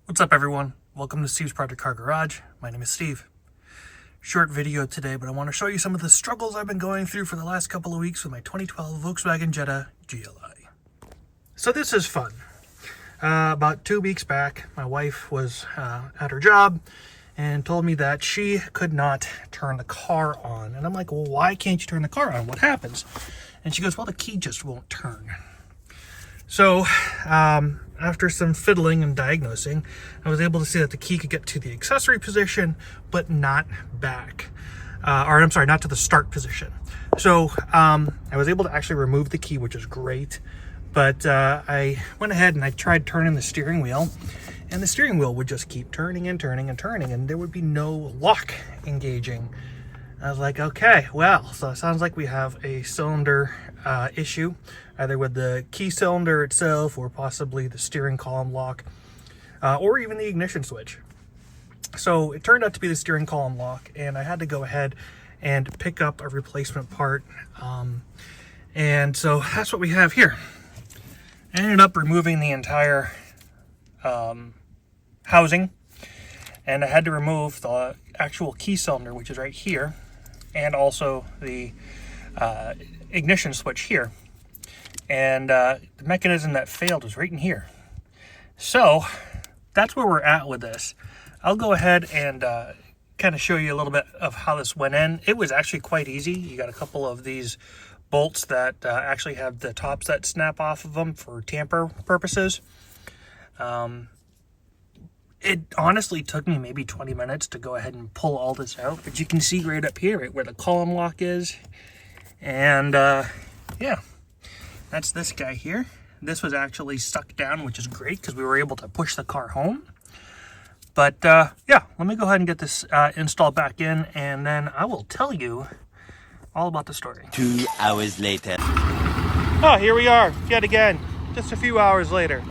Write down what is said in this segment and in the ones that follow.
What's up, everyone? Welcome to Steve's Project Car Garage. My name is Steve. Short video today, but I want to show you some of the struggles I've been going through for the last couple of weeks with my 2012 Volkswagen Jetta GLI. So this is fun. About 2 weeks back, my wife was at her job and told me that she could not turn the car on. And I'm like, well, why can't you turn the car on? What happens? And she goes, well, the key just won't turn. So, after some fiddling and diagnosing, I was able to see that the key could get to the accessory position, but not back. Not to the start position. So, I was able to actually remove the key, which is great. But I went ahead and I tried turning the steering wheel, and the steering wheel would just keep turning and turning and turning, and there would be no lock engaging. I was like, okay, well, so it sounds like we have a cylinder issue, either with the key cylinder itself or possibly the steering column lock, or even the ignition switch. So it turned out to be the steering column lock, and I had to go ahead and pick up a replacement part. And so that's what we have here. I ended up removing the entire housing, and I had to remove the actual key cylinder, which is right here, and also the ignition switch here. And the mechanism that failed was right in here. So that's where we're at with this. I'll go ahead and kind of show you a little bit of how this went in. It was actually quite easy. You got a couple of these bolts that actually have the tops that snap off of them for tamper purposes. It honestly took me maybe 20 minutes to go ahead and pull all this out, but you can see right up here, right where the column lock is. And yeah, that's this guy here. This was actually stuck down, which is great because we were able to push the car home. But yeah, let me go ahead and get this installed back in, and then I will tell you all about the story. 2 hours later. Oh, here we are yet again, just a few hours later.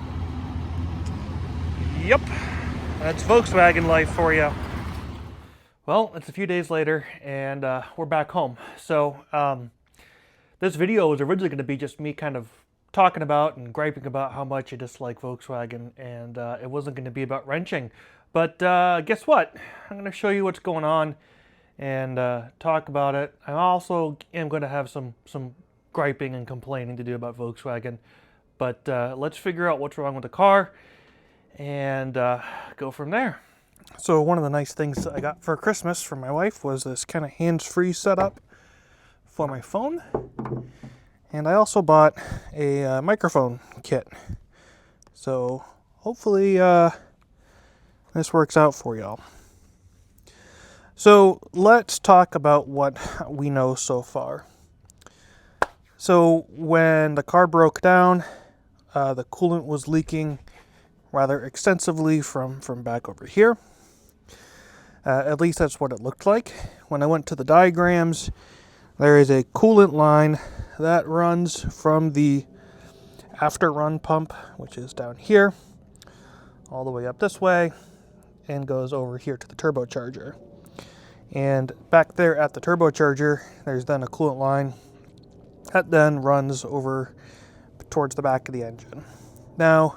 Yep, that's Volkswagen life for you. Well, it's a few days later, and we're back home. So this video was originally going to be just me kind of talking about and griping about how much I dislike Volkswagen, and it wasn't going to be about wrenching. But guess what? I'm going to show you what's going on and talk about it. I also am going to have some griping and complaining to do about Volkswagen. But let's figure out what's wrong with the car and go from there. So one of the nice things I got for Christmas from my wife was this kind of hands-free setup for my phone. And I also bought a microphone kit. So hopefully this works out for y'all. So let's talk about what we know so far. So when the car broke down, the coolant was leaking rather extensively from back over here. At least that's what it looked like. When I went to the diagrams, there is a coolant line that runs from the after run pump, which is down here, all the way up this way, and goes over here to the turbocharger. And back there at the turbocharger, there's then a coolant line that then runs over towards the back of the engine. Now,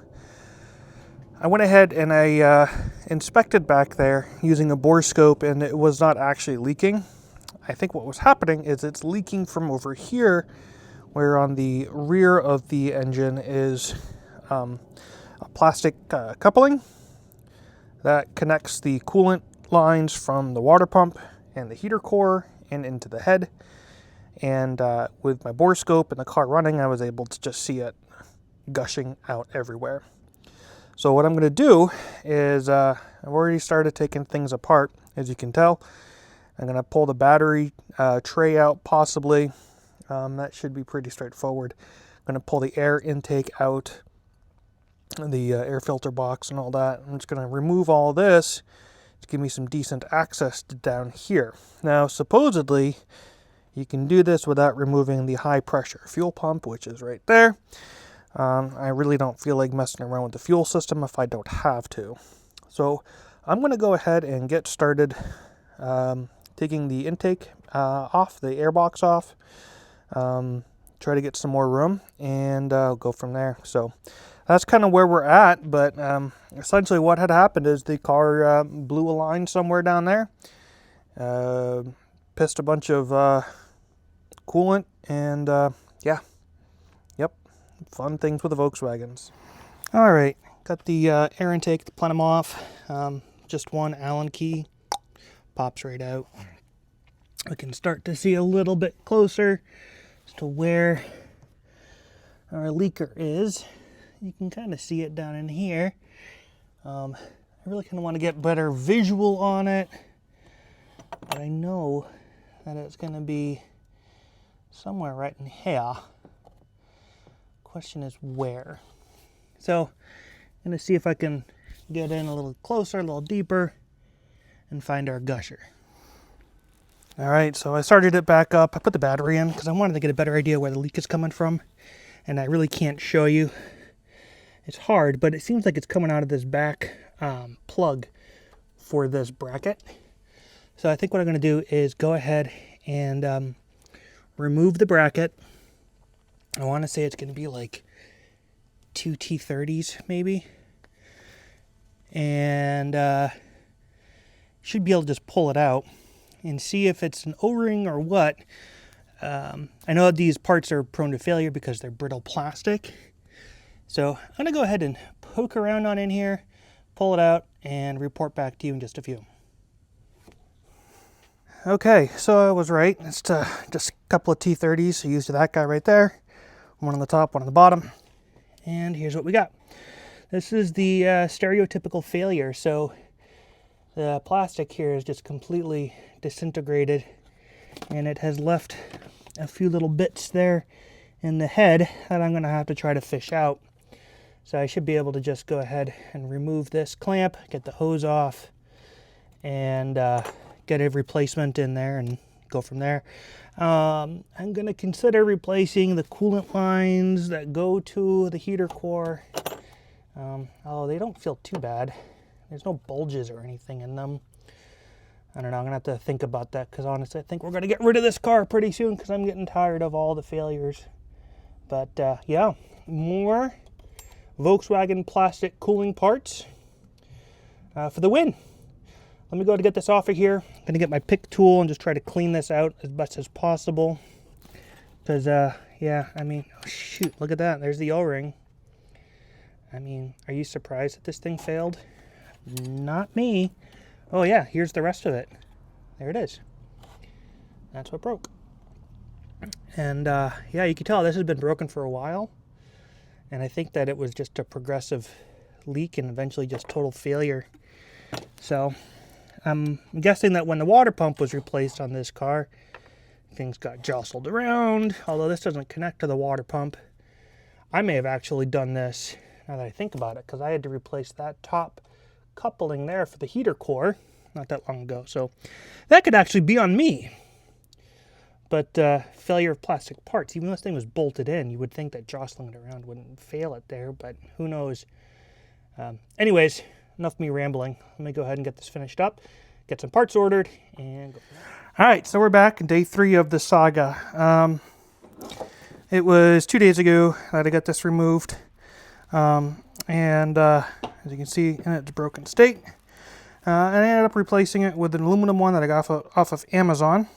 I went ahead and I inspected back there using a bore scope, and it was not actually leaking. I think what was happening is it's leaking from over here, where on the rear of the engine is a plastic coupling that connects the coolant lines from the water pump and the heater core and into the head. And with my bore scope and the car running, I was able to just see it gushing out everywhere. So what I'm going to do is I've already started taking things apart, as you can tell. I'm going to pull the battery tray out, possibly. That should be pretty straightforward. I'm going to pull the air intake out, the air filter box and all that. I'm just going to remove all this to give me some decent access to down here. Now, supposedly, you can do this without removing the high pressure fuel pump, which is right there. I really don't feel like messing around with the fuel system if I don't have to. So I'm going to go ahead and get started taking the intake off, the air box off, try to get some more room, and go from there. So that's kind of where we're at. But essentially what had happened is the car blew a line somewhere down there, pissed a bunch of coolant, and yeah, yep, fun things with the Volkswagens. All right, got the air intake to plumb off. Just one Allen key, pops right out. We can start to see a little bit closer as to where our leaker is. You can kind of see it down in here. I really kind of want to get better visual on it, but I know that it's going to be somewhere right in here. Question is where. So I'm going to see if I can get in a little closer, a little deeper, and find our gusher. All right, so I started it back up. I put the battery in because I wanted to get a better idea where the leak is coming from, and I really can't show you. It's hard, but it seems like it's coming out of this back plug for this bracket. So I think what I'm going to do is go ahead and remove the bracket. I want to say it's going to be like 2 T30s maybe. And should be able to just pull it out and see if it's an O-ring or what. I know these parts are prone to failure because they're brittle plastic. So I'm going to go ahead and poke around on in here, pull it out, and report back to you in just a few. Okay, so I was right. It's just a couple of T30s. I used that guy right there. One on the top, one on the bottom. And here's what we got. This is the stereotypical failure. So the plastic here is just completely disintegrated, and it has left a few little bits there in the head that I'm going to have to try to fish out. So I should be able to just go ahead and remove this clamp, get the hose off, and get a replacement in there and go from there. I'm going to consider replacing the coolant lines that go to the heater core. Oh, they don't feel too bad. There's no bulges or anything in them. I don't know, I'm going to have to think about that because honestly I think we're going to get rid of this car pretty soon because I'm getting tired of all the failures. But yeah, more Volkswagen plastic cooling parts for the win. Let me go to get this off of here. I'm going to get my pick tool and just try to clean this out as best as possible. Because, yeah, I mean, oh shoot, look at that. There's the O-ring. I mean, are you surprised that this thing failed? Not me. Oh yeah, here's the rest of it. There it is. That's what broke. And yeah, you can tell this has been broken for a while. And I think that it was just a progressive leak and eventually just total failure. So I'm guessing that when the water pump was replaced on this car, things got jostled around. Although this doesn't connect to the water pump. I may have actually done this, now that I think about it, because I had to replace that top coupling there for the heater core not that long ago. So that could actually be on me. But failure of plastic parts, even though this thing was bolted in, you would think that jostling it around wouldn't fail it there, but who knows. Anyways, enough of me rambling. Let me go ahead and get this finished up, get some parts ordered, and go from there. All right, so we're back in day 3 of the saga. It was 2 days ago that I got this removed. And as you can see, in its broken state. And I ended up replacing it with an aluminum one that I got off of Amazon.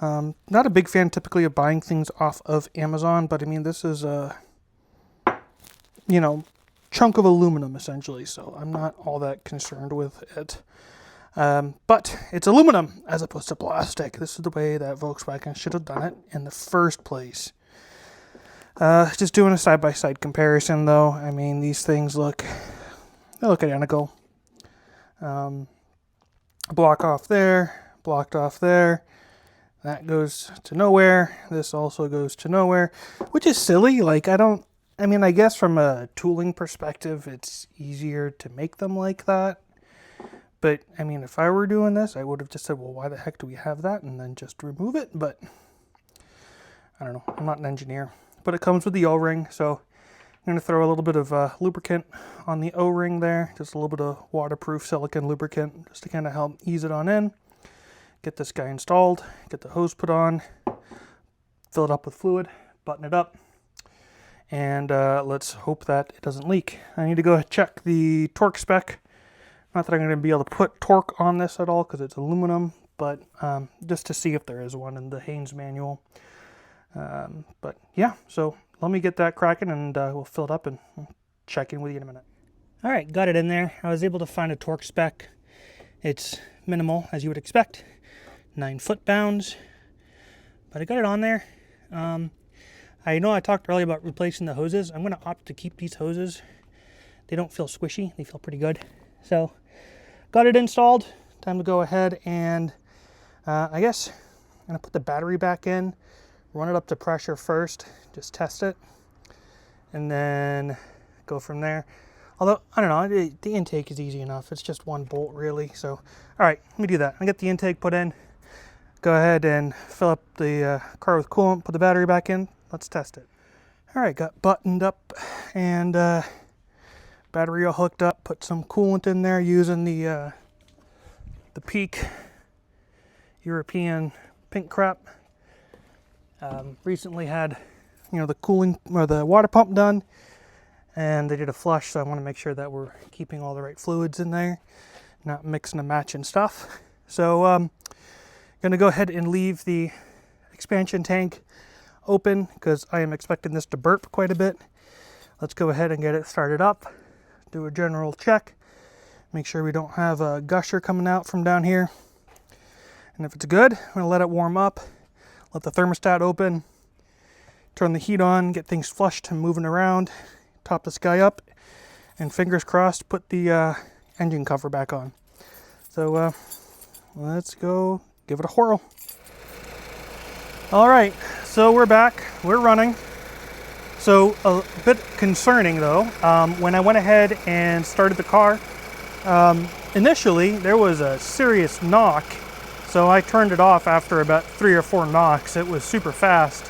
Not a big fan typically of buying things off of Amazon, but I mean, this is a, you know, chunk of aluminum essentially, so I'm not all that concerned with it. But it's aluminum as opposed to plastic. This is the way that Volkswagen should have done it in the first place. Just doing a side-by-side comparison though, I mean, these things look identical. Block off there, blocked off there. That goes to nowhere. This also goes to nowhere, which is silly. Like, I guess from a tooling perspective, it's easier to make them like that. But, I mean, if I were doing this, I would have just said, well, why the heck do we have that? And then just remove it. But, I don't know. I'm not an engineer. But it comes with the O-ring, so I'm going to throw a little bit of lubricant on the O-ring there. Just a little bit of waterproof silicone lubricant, just to kind of help ease it on in. Get this guy installed, get the hose put on, fill it up with fluid, button it up, and let's hope that it doesn't leak. I need to go check the torque spec. Not that I'm going to be able to put torque on this at all because it's aluminum, but just to see if there is one in the Haynes manual. But yeah, so let me get that cracking, and we'll fill it up and check in with you in a minute. All right, got it in there. I was able to find a torque spec. It's minimal, as you would expect, 9 foot-pounds, but I got it on there. I know I talked earlier about replacing the hoses. I'm going to opt to keep these hoses. They don't feel squishy. They feel pretty good. So, got it installed. Time to go ahead and, I guess, I'm going to put the battery back in, run it up to pressure first, just test it, and then go from there. Although, I don't know, the intake is easy enough. It's just one bolt, really. So, all right, let me do that. I'll get the intake put in, go ahead and fill up the car with coolant, put the battery back in. Let's test it. All right, got buttoned up and battery all hooked up. Put some coolant in there using the Peak European pink crap. Recently had, the cooling or the water pump done, and they did a flush, so I want to make sure that we're keeping all the right fluids in there, not mixing and matching stuff. So gonna go ahead and leave the expansion tank open because I am expecting this to burp quite a bit. Let's go ahead and get it started up, do a general check, make sure we don't have a gusher coming out from down here. And if it's good, I'm gonna let it warm up, let the thermostat open, turn the heat on, get things flushed and moving around, top this guy up, and fingers crossed, put the engine cover back on. So let's go give it a whirl. All right, so we're back, we're running. So a bit concerning though, when I went ahead and started the car, initially there was a serious knock, so I turned it off after about 3 or 4 knocks. It was super fast.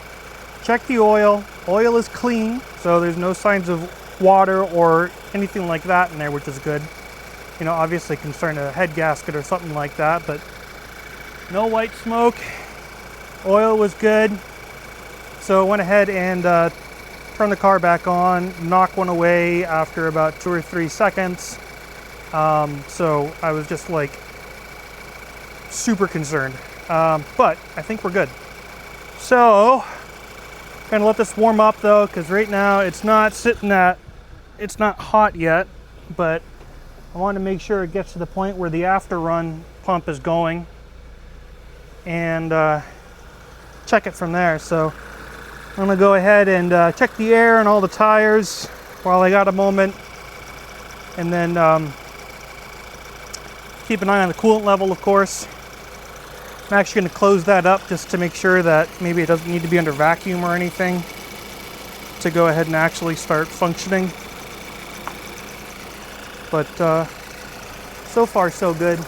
Check the oil. Oil is clean, so there's no signs of water or anything like that in there, which is good. Obviously concerned a head gasket or something like that, but no white smoke. Oil was good. So I went ahead and turned the car back on, knock one away after about 2 or 3 seconds. So I was just like super concerned, but I think we're good. So gonna let this warm up though, because right now it's not hot yet, but I want to make sure it gets to the point where the after run pump is going, and check it from there. So I'm gonna go ahead and check the air and all the tires while I got a moment, and then keep an eye on the coolant level, of course. I'm actually going to close that up just to make sure that maybe it doesn't need to be under vacuum or anything to go ahead and actually start functioning. But so far so good.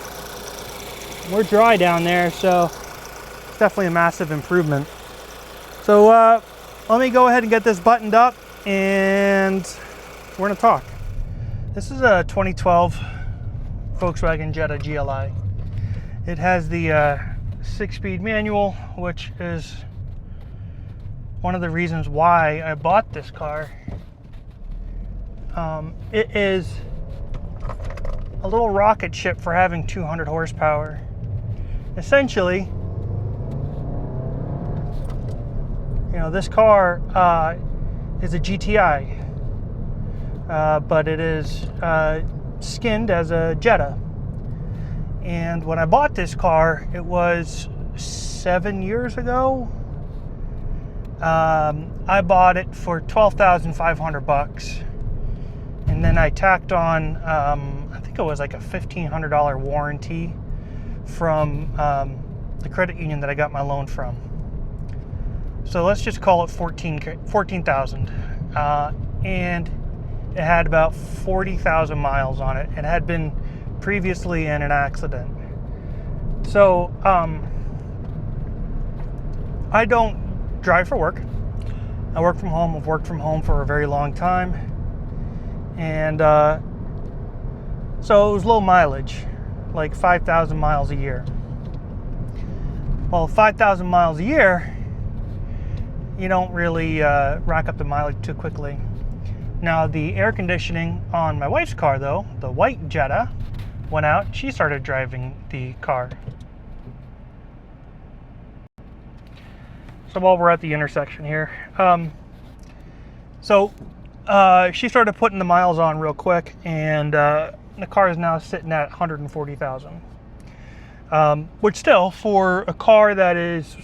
We're dry down there, so it's definitely a massive improvement. So let me go ahead and get this buttoned up and we're going to talk. This is a 2012 Volkswagen Jetta GLI. It has the 6-speed manual, which is one of the reasons why I bought this car. It is a little rocket ship for having 200 horsepower. Essentially, this car is a GTI, but it is skinned as a Jetta. And when I bought this car, it was 7 years ago. I bought it for $12,500, and then I tacked on, I think it was like a $1,500 warranty from the credit union that I got my loan from. So let's just call it $14,000, and it had about 40,000 miles on it. It had been previously in an accident. So I don't drive for work. I work from home. I've worked from home for a very long time, and so it was low mileage, like 5,000 miles a year. Well, 5,000 miles a year you don't really rack up the mileage too quickly. Now, the air conditioning on my wife's car, though, the white Jetta, went out. She started driving the car. So while we're at the intersection here, she started putting the miles on real quick, and the car is now sitting at 140,000. Which still, for a car that is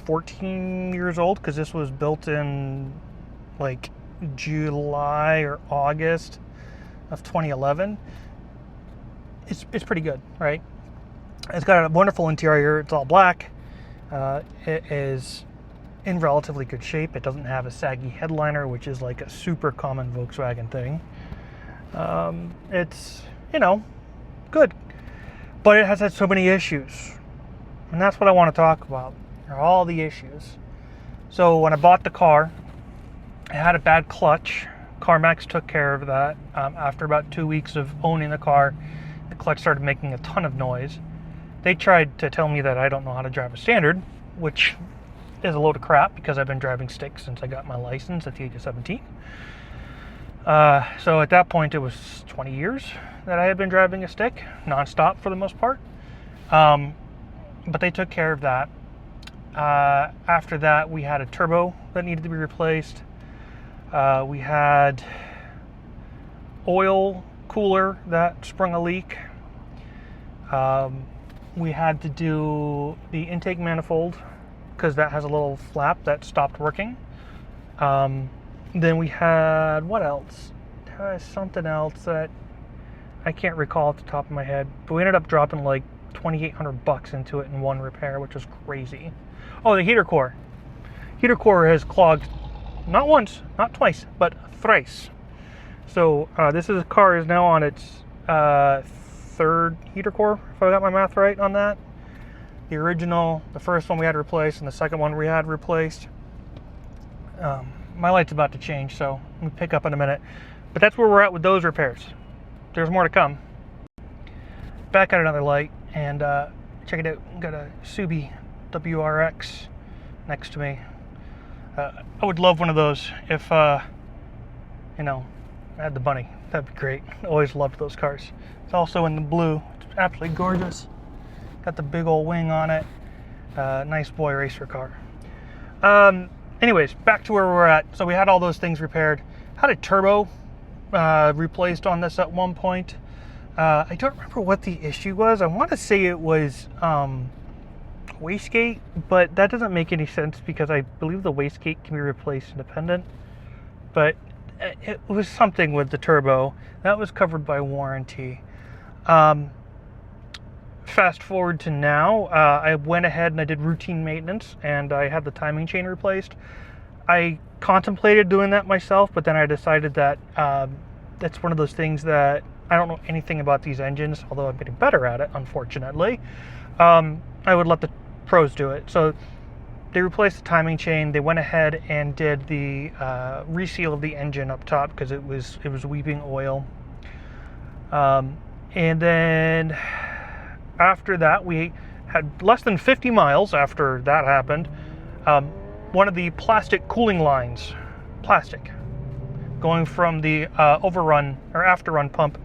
14 years old, because this was built in like July or August of 2011, it's pretty good, right? It's got a wonderful interior. It's all black. It is in relatively good shape. It doesn't have a saggy headliner, which is like a super common Volkswagen thing. It's, good. But it has had so many issues. And that's what I want to talk about, are all the issues. So when I bought the car, it had a bad clutch. CarMax took care of that. After about 2 weeks of owning the car, the clutch started making a ton of noise. They tried to tell me that I don't know how to drive a standard, which is a load of crap because I've been driving stick since I got my license at the age of 17. So at that point, it was 20 years that I had been driving a stick, nonstop for the most part. But they took care of that. After that, we had a turbo that needed to be replaced. We had oil cooler that sprung a leak. We had to do the intake manifold because that has a little flap that stopped working. Then we had, what else? Something else that I can't recall off the top of my head, but we ended up dropping like $2,800 into it in one repair, which was crazy. Oh, the heater core. Heater core has clogged not once, not twice, but thrice. So this car is now on its third heater core, if I got my math right on that. The original, the first one we had replaced, and the second one we had replaced. My light's about to change, so let me pick up in a minute. But that's where we're at with those repairs. There's more to come. Back at another light, and check it out. Got a Subi WRX next to me. I would love one of those if, I had the bunny. That'd be great. Always loved those cars. It's also in the blue. It's absolutely gorgeous. Got the big old wing on it. Nice boy racer car. Anyways, back to where we're at. So we had all those things repaired. Had a turbo replaced on this at one point. I don't remember what the issue was. I want to say it was wastegate, but that doesn't make any sense because I believe the wastegate can be replaced independent. But it was something with the turbo. That was covered by warranty. Fast forward to now, I went ahead and I did routine maintenance, and I had the timing chain replaced. I contemplated doing that myself, but then I decided that that's one of those things that I don't know anything about these engines, although I'm getting better at it, unfortunately. I would let the pros do it. So they replaced the timing chain. They went ahead and did the reseal of the engine up top because it was weeping oil. And then after that, we had less than 50 miles after that happened. One of the plastic cooling lines, going from the overrun or after-run pump,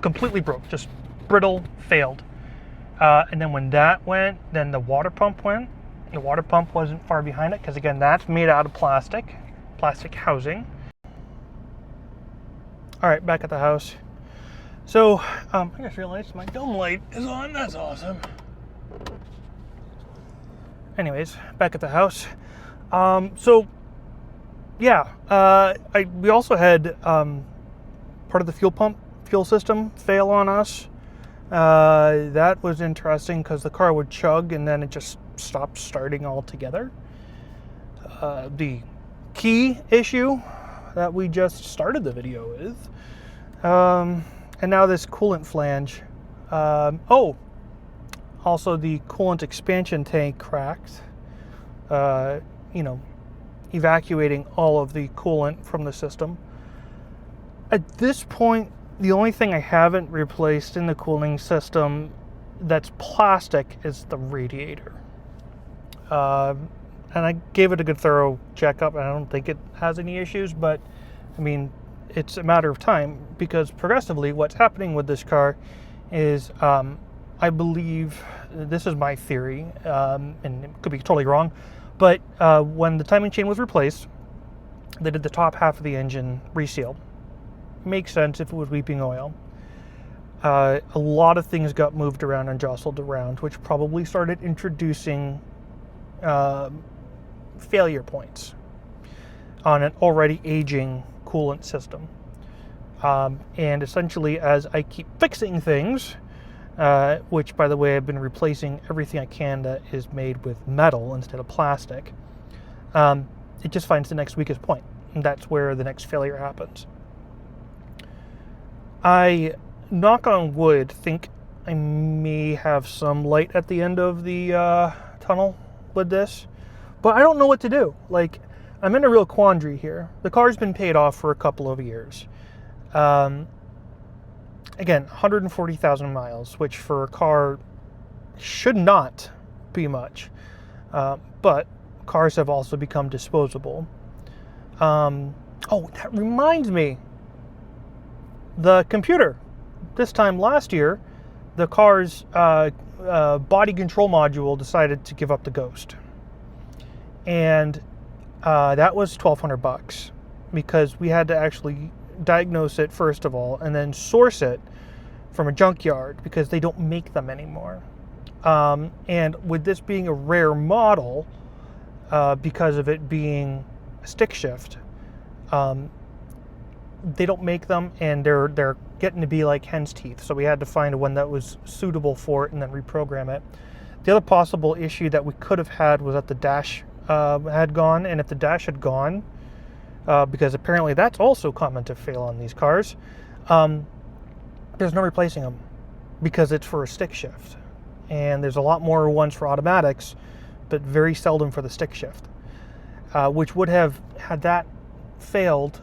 completely broke, just brittle, failed. And then when that went, then the water pump went. The water pump wasn't far behind it because, again, that's made out of plastic housing. All right, back at the house. So I just realized my dome light is on. That's awesome. Anyways, back at the house. We also had part of the fuel system fail on us. That was interesting because the car would chug and then it just stopped starting altogether. The key issue that we just started the video with, and now this coolant flange. Also the coolant expansion tank cracked, evacuating all of the coolant from the system. At this point, the only thing I haven't replaced in the cooling system that's plastic is the radiator. and I gave it a good thorough checkup, and I don't think it has any issues, but I mean, it's a matter of time, because progressively what's happening with this car is, I believe, this is my theory, and it could be totally wrong, but when the timing chain was replaced, they did the top half of the engine reseal. Makes sense if it was weeping oil. A lot of things got moved around and jostled around, which probably started introducing failure points on an already aging coolant system. And essentially, as I keep fixing things, which, by the way, I've been replacing everything I can that is made with metal instead of plastic, it just finds the next weakest point, and that's where the next failure happens. I, knock on wood, think I may have some light at the end of the tunnel with this, but I don't know what to do. Like, I'm in a real quandary here. The car's been paid off for a couple of years. Again, 140,000 miles, which for a car should not be much. But cars have also become disposable. Oh, that reminds me. The computer. This time last year, the car's body control module decided to give up the ghost. And that was $1,200 because we had to actually diagnose it first of all and then source it from a junkyard because they don't make them anymore. And with this being a rare model, because of it being a stick shift, they don't make them, and they're getting to be like hen's teeth. So we had to find one that was suitable for it and then reprogram it. The other possible issue that we could have had was that the dash had gone, and if the dash had gone, because apparently that's also common to fail on these cars, there's no replacing them because it's for a stick shift. And there's a lot more ones for automatics, but very seldom for the stick shift, which would have, had that failed,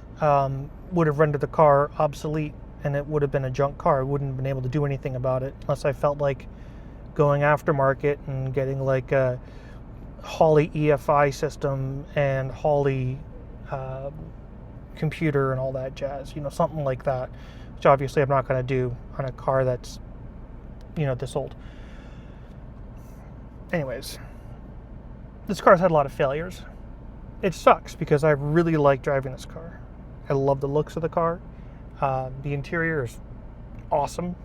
would have rendered the car obsolete, and it would have been a junk car. I wouldn't have been able to do anything about it unless I felt like going aftermarket and getting like a Holley EFI system and Holley computer and all that jazz, something like that, which obviously I'm not going to do on a car that's, this old. Anyways, this car's had a lot of failures. It sucks because I really like driving this car. I love the looks of the car. The interior is awesome.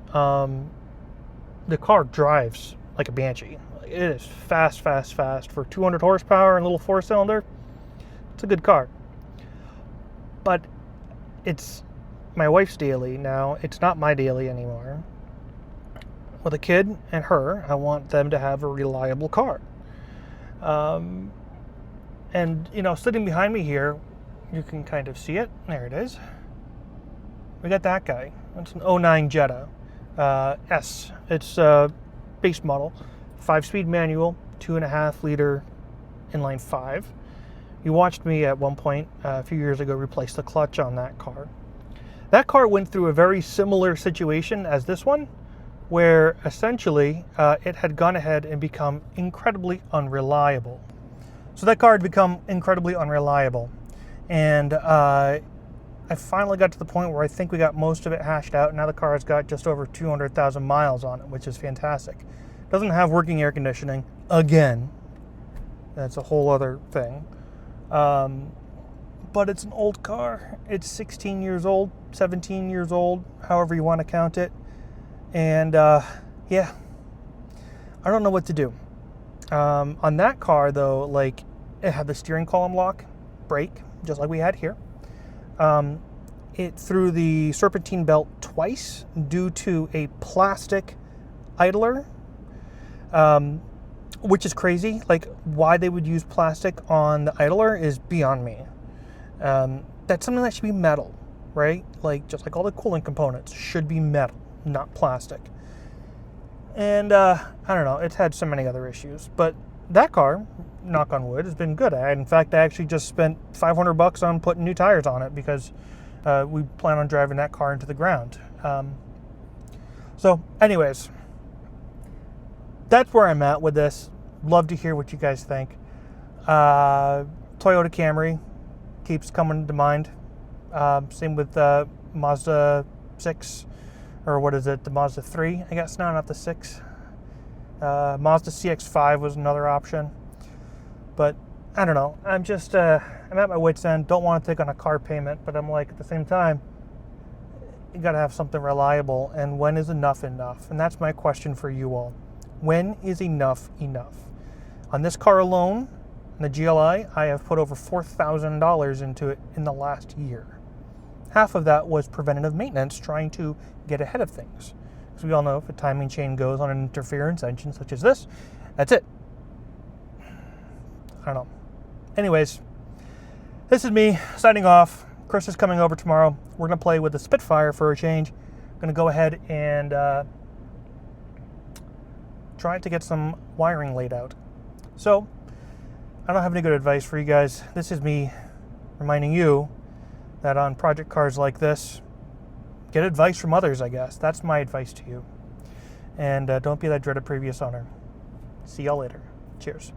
The car drives like a Banshee. It is fast for 200 horsepower and a little four-cylinder. It's a good car. But it's my wife's daily now. It's not my daily anymore. With a kid and her, I want them to have a reliable car. And, sitting behind me here, you can kind of see it. There it is. We got that guy. It's an 09 Jetta S. It's a base model. 5-speed manual, 2.5 liter inline 5. You watched me at one point a few years ago replace the clutch on that car. That car went through a very similar situation as this one, where essentially it had gone ahead and become incredibly unreliable. So that car had become incredibly unreliable. And I finally got to the point where I think we got most of it hashed out. Now the car has got just over 200,000 miles on it, which is fantastic. Doesn't have working air conditioning, again. That's a whole other thing. But it's an old car. It's 16 years old, 17 years old, however you want to count it. And yeah, I don't know what to do. On that car, though, like, it had the steering column lock, brake, just like we had here. It threw the serpentine belt twice due to a plastic idler, which is crazy. Like, why they would use plastic on the idler is beyond me. That's something that should be metal, right? Like, just like all the coolant components should be metal, not plastic. And I don't know, it's had so many other issues, but that car, knock on wood, has been good. In fact, I actually just spent $500 on putting new tires on it because we plan on driving that car into the ground. So anyways, that's where I'm at with this. Love to hear what you guys think. Toyota Camry keeps coming to mind. Same with Mazda 6, or what is it, the Mazda 3, I guess now, not the 6. Mazda CX-5 was another option. But I don't know. I'm just, I'm at my wit's end. Don't want to take on a car payment, but I'm like, at the same time, you got to have something reliable. And when is enough enough? And that's my question for you all. When is enough enough? On this car alone, the GLI, I have put over $4,000 into it in the last year. Half of that was preventative maintenance, trying to get ahead of things. Because we all know if a timing chain goes on an interference engine such as this, that's it. I don't know. Anyways, this is me signing off. Chris is coming over tomorrow. We're going to play with the Spitfire for a change. I'm going to go ahead and try to get some wiring laid out. So, I don't have any good advice for you guys. This is me reminding you that on project cars like this, get advice from others, I guess. That's my advice to you. And don't be that dreaded previous owner. See y'all later. Cheers.